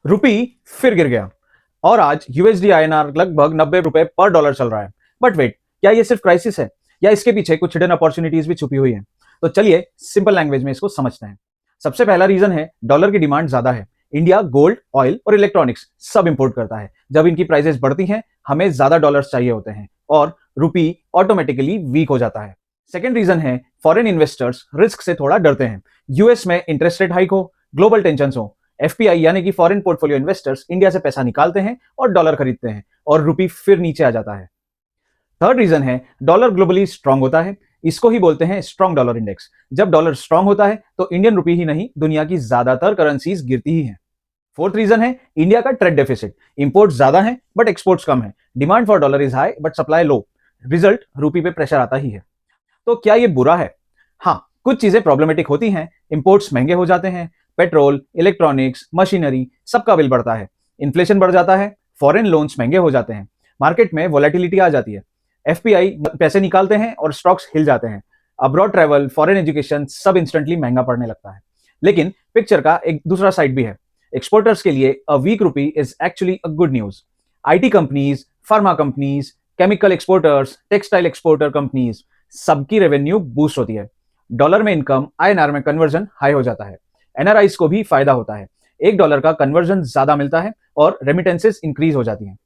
रुपी फिर गिर गया और आज यूएसडी आईएनआर लगभग 90 रुपए पर डॉलर चल रहा है। बट वेट, क्या ये सिर्फ क्राइसिस है या इसके पीछे कुछ हिडन अपॉर्चुनिटीज भी छुपी हुई है? तो चलिए सिंपल लैंग्वेज में इसको समझते हैं। सबसे पहला रीजन है डॉलर की डिमांड ज्यादा है। इंडिया गोल्ड, ऑयल और इलेक्ट्रॉनिक्स सब इंपोर्ट करता है। जब इनकी प्राइसेस बढ़ती हैं, हमें ज्यादा डॉलर्स चाहिए होते हैं और रुपी ऑटोमेटिकली वीक हो जाता है। सेकेंड रीजन है फॉरेन इन्वेस्टर्स रिस्क से थोड़ा डरते हैं। यूएस में इंटरेस्ट रेट हाइक हो, ग्लोबल टेंशन हो, एफपीआई यानी कि फॉरेन पोर्टफोलियो इन्वेस्टर्स इंडिया से पैसा निकालते हैं और डॉलर खरीदते हैं और रुपी फिर नीचे आ जाता है। थर्ड रीजन है डॉलर ग्लोबली स्ट्रांग होता है। इसको ही बोलते हैं स्ट्रांग डॉलर इंडेक्स। जब डॉलर स्ट्रांग होता है तो इंडियन रुपी ही नहीं, दुनिया की ज्यादातर करेंसीज गिरती ही हैं। फोर्थ रीजन है इंडिया का ट्रेड डेफिसिट। इंपोर्ट ज्यादा है बट एक्सपोर्ट्स कम है। Demand for dollar is high but supply low. Result, rupee पे प्रेशर आता ही है। तो क्या ये बुरा है? हाँ, कुछ चीजें प्रॉब्लमेटिक होती हैं। इंपोर्ट्स महंगे हो जाते हैं, पेट्रोल, इलेक्ट्रॉनिक्स, मशीनरी सबका बिल बढ़ता है, इन्फ्लेशन बढ़ जाता है, फॉरेन लोन्स महंगे हो जाते हैं, मार्केट में वोलेटिलिटी आ जाती है, एफपीआई पैसे निकालते हैं और स्टॉक्स हिल जाते हैं, अब्रॉड ट्रैवल, फॉरेन एजुकेशन सब इंस्टेंटली महंगा पड़ने लगता है। लेकिन पिक्चर का एक दूसरा साइड भी है। एक्सपोर्टर्स के लिए a week rupee is actually a good news. IT companies, pharma companies, chemical exporters, textile exporter companies सबकी रेवेन्यू बूस्ट होती है। डॉलर में इनकम आईएनआर में कन्वर्जन हाई हो जाता है। एनआरआईज को भी फायदा होता है। $1 का कन्वर्जन ज्यादा मिलता है और रेमिटेंसेस इंक्रीज हो जाती हैं।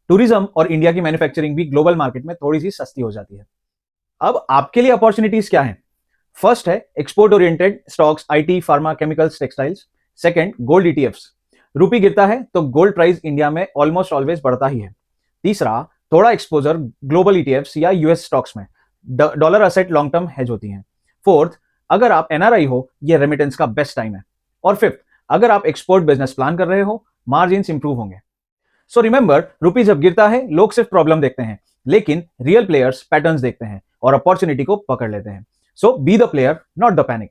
टूरिज्म और इंडिया की मैन्युफैक्चरिंग भी ग्लोबल मार्केट में थोड़ी सी सस्ती हो जाती है। अब आपके लिए अपॉर्चुनिटीज क्या हैं? फर्स्ट है export oriented stocks, IT, pharma, chemicals, textiles. Second, gold ETFs. Rupee गिरता है तो गोल्ड प्राइस इंडिया में ऑलमोस्ट ऑलवेज बढ़ता ही है। तीसरा, थोड़ा एक्सपोजर ग्लोबल ईटीएफ्स या यूएस स्टॉक्स में। Dollar asset long term hedge होती हैं। फोर्थ, अगर आप एनआरआई हो, ये रेमिटेंस का बेस्ट टाइम है। और फिफ्थ, अगर आप एक्सपोर्ट बिजनेस प्लान कर रहे हो, मार्जिन इंप्रूव होंगे। सो रिमेंबर, रुपी जब गिरता है लोग सिर्फ प्रॉब्लम देखते हैं, लेकिन रियल प्लेयर्स पैटर्न्स देखते हैं और अपॉर्चुनिटी को पकड़ लेते हैं। So be the player, not the panic.